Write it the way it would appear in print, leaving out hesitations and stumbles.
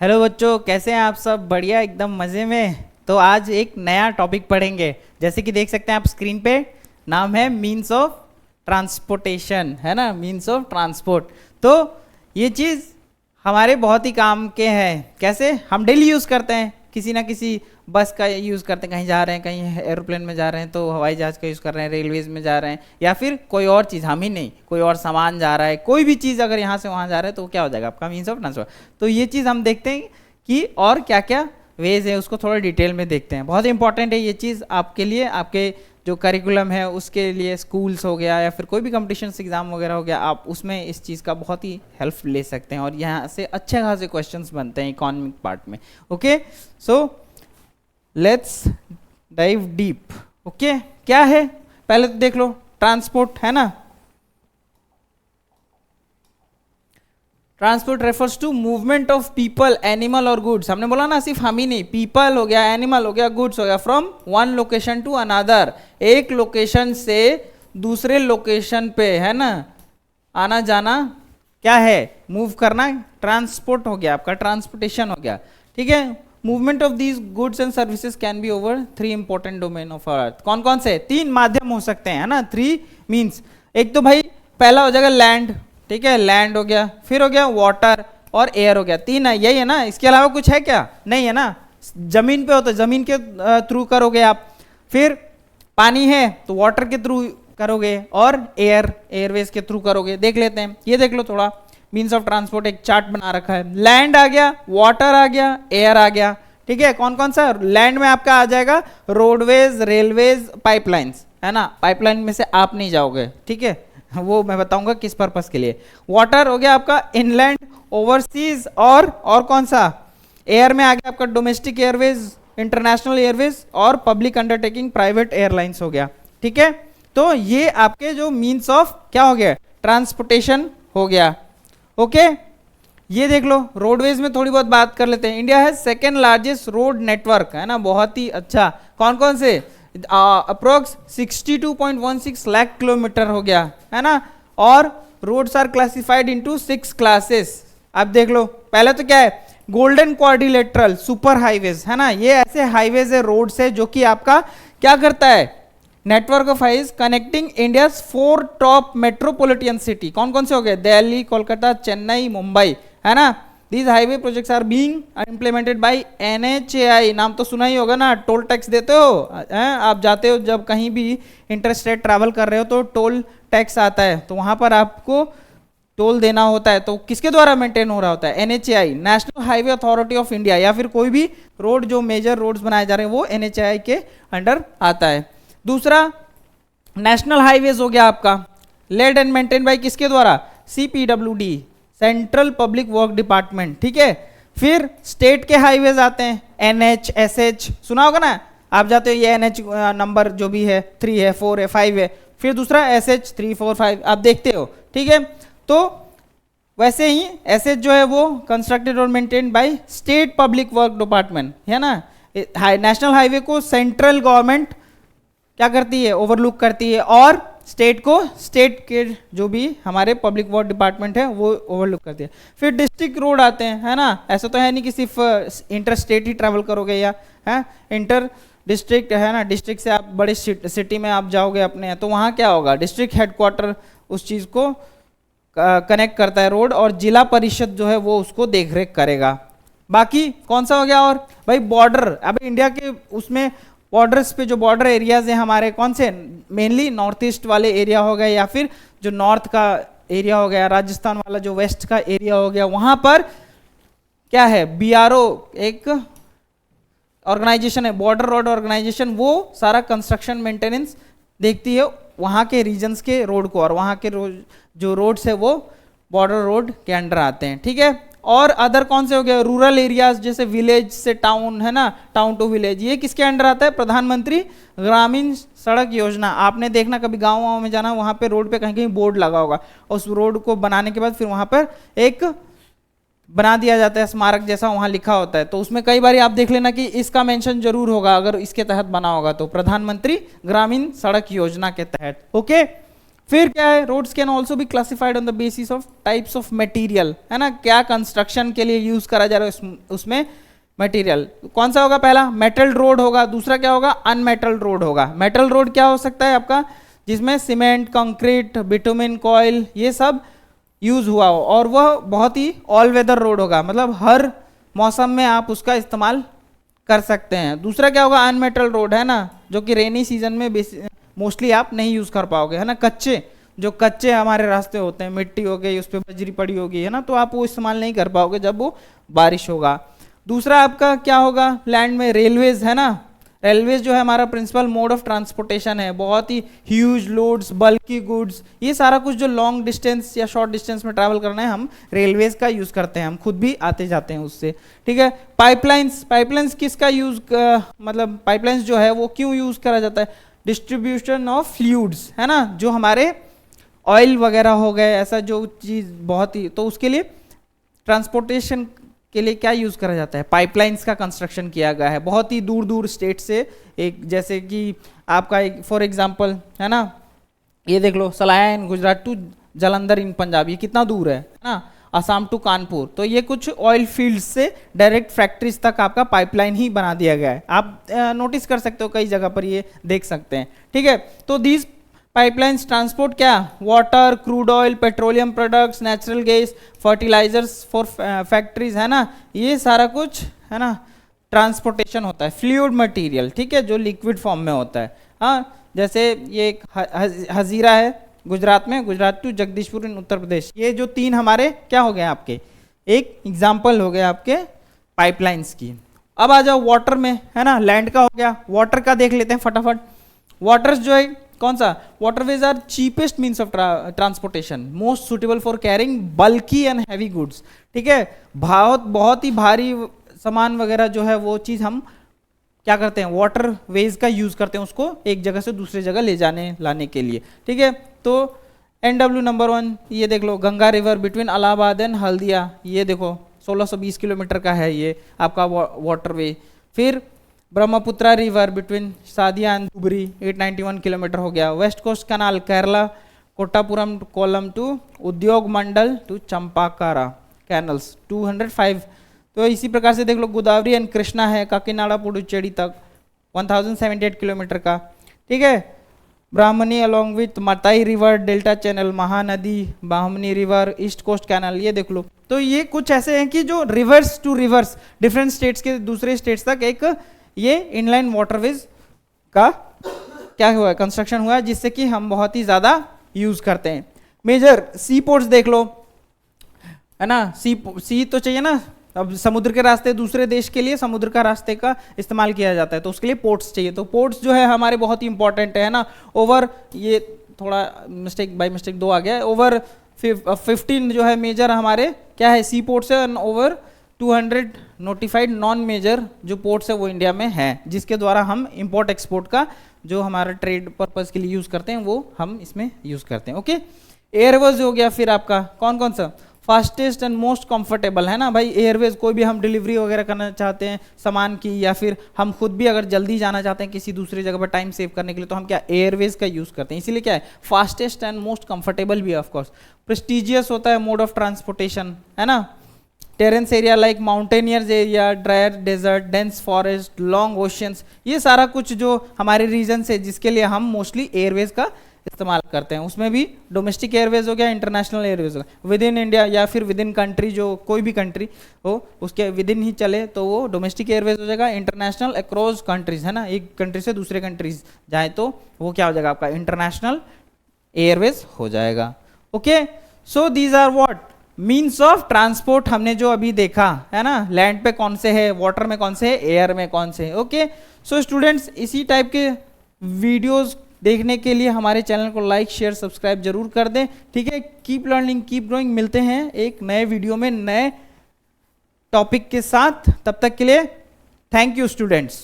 Hello बच्चों, कैसे हैं आप सब? बढ़िया, एकदम मज़े में। तो आज एक नया टॉपिक पढ़ेंगे। जैसे कि देख सकते हैं आप स्क्रीन पे, नाम है मीन्स ऑफ ट्रांसपोर्टेशन, है ना, मीन्स ऑफ ट्रांसपोर्ट। तो ये चीज़ हमारे बहुत ही काम के हैं। कैसे? हम डेली यूज़ करते हैं, किसी ना किसी बस का यूज़ करते हैं, कहीं जा रहे हैं, कहीं एरोप्लेन में जा रहे हैं तो हवाई जहाज़ का यूज़ कर रहे हैं, रेलवेज़ में जा रहे हैं, या फिर कोई और चीज़, हम ही नहीं, कोई और सामान जा रहा है, कोई भी चीज़ अगर यहाँ से वहाँ जा रहा है तो क्या हो जाएगा आपका? Means of transport. तो ये चीज़ हम देखते हैं कि और क्या क्या वेज है, उसको थोड़ा डिटेल में देखते हैं। बहुत इंपॉर्टेंट है ये चीज़ आपके लिए, आपके जो करिकुलम है उसके लिए, स्कूल्स हो गया या फिर कोई भी कंपटीशन एग्जाम वगैरह हो गया, आप उसमें इस चीज़ का बहुत ही हेल्प ले सकते हैं और यहाँ से अच्छे खासे क्वेश्चंस बनते हैं इकोनॉमिक पार्ट में। Okay, so let's dive deep. Okay, क्या है पहले तो देख लो, ट्रांसपोर्ट, है ना। Transport refers to movement of people, animal और गुड्स। हमने बोला ना, सिर्फ हम ही नहीं, पीपल हो गया, एनिमल हो गया, गुड्स हो गया, from one location to another, एक लोकेशन से दूसरे लोकेशन पे, है ना, आना जाना क्या है? मूव करना, ट्रांसपोर्ट हो गया आपका, ट्रांसपोर्टेशन हो गया। ठीक है, movement of these goods and services can be over three important domain of earth. कौन कौन से? तीन माध्यम हो सकते हैं, है ना, थ्री मीन्स। एक तो भाई पहला हो जाएगा लैंड, ठीक है, लैंड हो गया, फिर हो गया वाटर और एयर हो गया। तीन है, यही है ना, इसके अलावा कुछ है क्या? नहीं है ना। जमीन पे हो तो जमीन के थ्रू करोगे आप, फिर पानी है तो वाटर के थ्रू करोगे, और एयरवेज के थ्रू करोगे। देख लेते हैं, ये देख लो थोड़ा, मीन्स ऑफ ट्रांसपोर्ट एक चार्ट बना रखा है। लैंड आ गया, वाटर आ गया, एयर आ गया। ठीक है, कौन कौन सा? लैंड में आपका आ जाएगा रोडवेज, रेलवेज, पाइपलाइंस, है ना। पाइपलाइन में से आप नहीं जाओगे, ठीक है, वो मैं बताऊंगा किस पर्पस के लिए। वाटर हो गया आपका इनलैंड, ओवरसीज, और कौन सा? एयर में आ गया आपका डोमेस्टिक एयरवेज, इंटरनेशनल एयरवेज और पब्लिक अंडरटेकिंग, प्राइवेट एयरलाइंस हो गया। ठीक है, तो ये आपके जो मीन्स ऑफ क्या हो गया? ट्रांसपोर्टेशन हो गया। ओके, ये देख लो, रोडवेज में थोड़ी बहुत बात कर लेते हैं। इंडिया है सेकेंड लार्जेस्ट रोड नेटवर्क, है ना, बहुत ही अच्छा। कौन कौन से? अप्रोक्स 62.16 लाख किलोमीटर हो गया, है ना। और roads are classified into 6 classes. अब देख लो, पहले तो क्या है? गोल्डन क्वाड्रिलेटरल सुपर हाईवेज, है ना। ये ऐसे हाईवेज है, रोड्स है, जो कि आपका क्या करता है? Network of highways connecting India 4 top metropolitan city. कौन कौन से हो गए? दिल्ली, कोलकाता, चेन्नई, मुंबई, है ना। These highway projects are being implemented by NHAI। नाम तो सुना ही होगा ना, टोल टैक्स देते हो, आप जाते हो जब कहीं भी इंटरस्टेट ट्रैवल कर रहे हो तो टोल टैक्स आता है, तो वहां पर आपको टोल देना होता है। तो किसके द्वारा मेंटेन हो रहा होता है? NHAI, national highway authority of India. या फिर कोई भी रोड, जो मेजर रोड्स बनाए जा रहे हैं वो NHAI के अंडर आता है। दूसरा नेशनल हाईवेज हो गया आपका, लेड एंड मेंटेन बाय किसके द्वारा? CPWD, central public work department. ठीक है, फिर स्टेट के हाईवेज आते हैं, NH, SH, सुना होगा ना, आप जाते हो, ये NH नंबर जो भी है 3 है, 4 है, 5 है, फिर दूसरा SH 3, 4, 5 आप देखते हो। ठीक है, तो वैसे ही SH जो है वो कंस्ट्रक्टेड और maintain by state public work department, है ना। नेशनल हाईवे को सेंट्रल गवर्नमेंट क्या करती है? ओवरलुक करती है, और स्टेट को, स्टेट के जो भी हमारे पब्लिक वर्क डिपार्टमेंट है वो ओवरलुक करती है। फिर डिस्ट्रिक्ट रोड आते हैं, है ना। ऐसा तो है नहीं कि सिर्फ इंटर स्टेट ही ट्रैवल करोगे, या है इंटर डिस्ट्रिक्ट, है ना। डिस्ट्रिक्ट से आप बड़े सिटी में आप जाओगे अपने, तो वहाँ क्या होगा? डिस्ट्रिक्ट हेडक्वार्टर उस चीज़ को कनेक्ट करता है रोड, और जिला परिषद जो है वो उसको देख रेख करेगा। बाकी कौन सा हो गया? और भाई बॉर्डर, अब इंडिया के उसमें बॉर्डर्स पे जो बॉर्डर एरियाज हैं हमारे, कौन से? मेनली नॉर्थ ईस्ट वाले एरिया हो गए, या फिर जो नॉर्थ का एरिया हो गया, राजस्थान वाला जो वेस्ट का एरिया हो गया, वहां पर क्या है? BRO एक ऑर्गेनाइजेशन है, बॉर्डर रोड ऑर्गेनाइजेशन, वो सारा कंस्ट्रक्शन मेंटेनेंस देखती है वहां के रीजन्स के रोड को, और वहां के जो रोड्स है वो बॉर्डर रोड के अंडर आते हैं। ठीक है, और अदर कौन से हो गए? रूरल एरियाज, जैसे विलेज से टाउन, है ना, टाउन टू विलेज, ये किसके अंडर आता है? प्रधानमंत्री ग्रामीण सड़क योजना। आपने देखना कभी गाँव में जाना, वहाँ पे रोड पे कहीं कहीं बोर्ड लगा होगा, उस रोड को बनाने के बाद फिर वहाँ पर एक बना दिया जाता है स्मारक जैसा, वहाँ लिखा होता है, तो उसमें कई बार आप देख लेना कि इसका मेंशन जरूर होगा, अगर इसके तहत बना होगा तो, प्रधानमंत्री ग्रामीण सड़क योजना के तहत। ओके, फिर क्या है, roads can also be classified on the basis of types of material, है ना, क्या कंस्ट्रक्शन के लिए यूज करा जा रहा है उसमें मटेरियल। कौन सा होगा, पहला मेटल रोड होगा, दूसरा क्या होगा, अनमेटल रोड होगा। मेटल रोड क्या हो सकता है आपका, जिसमें सीमेंट, कंक्रीट, बिटुमिन, कॉयल ये सब यूज हुआ हो, और वह बहुत ही ऑल वेदर रोड होगा, मतलब हर मौसम में आप उसका इस्तेमाल कर सकते हैं। दूसरा क्या होगा, अनमेटल रोड, है ना, जो कि रेनी सीजन में मोस्टली आप नहीं यूज कर पाओगे, है ना। जो कच्चे हमारे रास्ते होते हैं, मिट्टी हो गई, उस पर बजरी पड़ी होगी, है ना, तो आप वो इस्तेमाल नहीं कर पाओगे जब वो बारिश होगा। दूसरा आपका क्या होगा, लैंड में रेलवेज, है ना। रेलवेज जो है हमारा प्रिंसिपल मोड ऑफ ट्रांसपोर्टेशन है, बहुत ही ह्यूज लोड्स, बल्की गुड्स, ये सारा कुछ जो लॉन्ग डिस्टेंस या शॉर्ट डिस्टेंस में ट्रैवल करना है, हम रेलवेज का यूज करते हैं, हम खुद भी आते जाते हैं उससे, ठीक है। पाइपलाइंस किसका यूज, मतलब पाइपलाइंस जो है वो क्यों यूज करा जाता है, डिस्ट्रीब्यूशन ऑफ फ्लूइड्स, है ना, जो हमारे ऑयल वगैरह हो गए, ऐसा जो चीज़ बहुत ही, तो उसके लिए ट्रांसपोर्टेशन के लिए क्या यूज करा जाता है, पाइपलाइंस का कंस्ट्रक्शन किया गया है बहुत ही दूर दूर स्टेट से। एक जैसे कि आपका एक फॉर एग्जांपल, है ना, ये देख लो, सलाया इन गुजरात टू जालंधर इन पंजाब, ये कितना दूर है ना, असम टू कानपुर, तो ये कुछ ऑयल फील्ड से डायरेक्ट फैक्ट्रीज तक आपका पाइपलाइन ही बना दिया गया है। आप नोटिस कर सकते हो, कई जगह पर ये देख सकते हैं, ठीक है। तो दीज पाइपलाइंस ट्रांसपोर्ट क्या, water, crude oil, petroleum products, natural gas, fertilisers for factories, है ना, ये सारा कुछ, है ना, ट्रांसपोर्टेशन होता है। फ्लूइड मटेरियल, ठीक है, जो लिक्विड फॉर्म में होता है, हाँ, जैसे ये एक हजीरा है गुजरात में, गुजरात टू जगदीशपुर इन उत्तर प्रदेश, ये जो तीन हमारे क्या हो गए आपके, एक एग्जाम्पल हो गए आपके पाइपलाइंस की। अब आ जाओ वाटर में, है ना, लैंड का हो गया, वाटर का देख लेते हैं फटाफट। वाटर्स जो है कौन सा, waterways are cheapest means of transportation, most suitable for carrying bulky and heavy goods, ठीक है। बहुत ही भारी सामान वगैरह जो है वो चीज़ हम क्या करते हैं, वाटरवेज का यूज करते हैं, उसको एक जगह से दूसरी जगह ले जाने लाने के लिए, ठीक है। तो NW नंबर 1 ये देख लो, Ganga river between Allahabad and Haldia, ये देखो 1620 किलोमीटर का है ये आपका वाटरवे। फिर Brahmaputra river between Sadiya and Dhubri 891 kilometre हो गया। West coast canal Kerala Kottapuram Kollam to Udyogamandal to Champakara canals 205। तो इसी प्रकार से देख लो, गोदावरी एंड कृष्णा है काकीनाडा पुडुचेरी तक 1078 किलोमीटर का, ठीक है। Brahmani along with Matai river delta channel, Mahanadi, Bahmani river, east coast canal, ये देख लो। तो ये कुछ ऐसे हैं कि जो rivers to rivers different states के दूसरे स्टेट्स तक एक ये इनलाइन वाटरवेज का क्या हुआ है, कंस्ट्रक्शन हुआ है, जिससे कि हम बहुत ही ज्यादा यूज करते हैं। मेजर सी पोर्ट्स देख लो, है ना, सी तो चाहिए ना, अब समुद्र के रास्ते दूसरे देश के लिए समुद्र का रास्ते का इस्तेमाल किया जाता है, तो उसके लिए पोर्ट्स चाहिए। तो पोर्ट्स जो है हमारे बहुत ही इंपॉर्टेंट है ना। ओवर, ये थोड़ा मिस्टेक बाय मिस्टेक 2 आ गया है, ओवर 15 जो है मेजर हमारे क्या है सी पोर्ट्स है, ओवर 200 नोटिफाइड नॉन मेजर जो पोर्ट्स है वो इंडिया में है, जिसके द्वारा हम इंपोर्ट एक्सपोर्ट का जो हमारा ट्रेड पर्पस के लिए यूज करते हैं वो हम इसमें यूज करते हैं। ओके, एयरवेज हो गया, फिर आपका कौन कौन सा, फास्टेस्ट एंड मोस्ट कंफर्टेबल, है ना भाई। एयरवेज कोई भी हम डिलीवरी वगैरह करना चाहते हैं सामान की, या फिर हम खुद भी अगर जल्दी जाना चाहते हैं किसी दूसरी जगह पर टाइम सेव करने के लिए, तो हम क्या एयरवेज का यूज करते हैं। इसीलिए क्या है फास्टेस्ट एंड मोस्ट कंफर्टेबल भी है, ऑफकोर्स। प्रेस्टिजियस होता है मोड ऑफ ट्रांसपोर्टेशन, है ना। Terrains area like mountaineers area, drier desert, dense forest, long oceans, ये सारा कुछ जो हमारे रीजन है जिसके लिए हम मोस्टली एयरवेज का इस्तेमाल करते हैं। उसमें भी डोमेस्टिक एयरवेज हो गया, इंटरनेशनल एयरवेज हो गया, विद इन इंडिया या फिर विद इन कंट्री, जो कोई भी कंट्री हो उसके विद इन ही चले तो वो डोमेस्टिक एयरवेज हो जाएगा। इंटरनेशनल अक्रॉस कंट्रीज, है ना, एक कंट्री से दूसरे कंट्रीज जाए तो वो क्या हो जाएगा आपका इंटरनेशनल एयरवेज हो जाएगा। Okay, so these are what means of transport हमने जो अभी देखा, है ना। लैंड पे कौन से है, वाटर में कौन से है, एयर में कौन से है। ओके, सो स्टूडेंट्स इसी टाइप के वीडियोस देखने के लिए हमारे चैनल को लाइक शेयर सब्सक्राइब जरूर कर दें, ठीक है। कीप लर्निंग कीप ग्रोइंग, मिलते हैं एक नए वीडियो में नए टॉपिक के साथ, तब तक के लिए थैंक यू स्टूडेंट्स।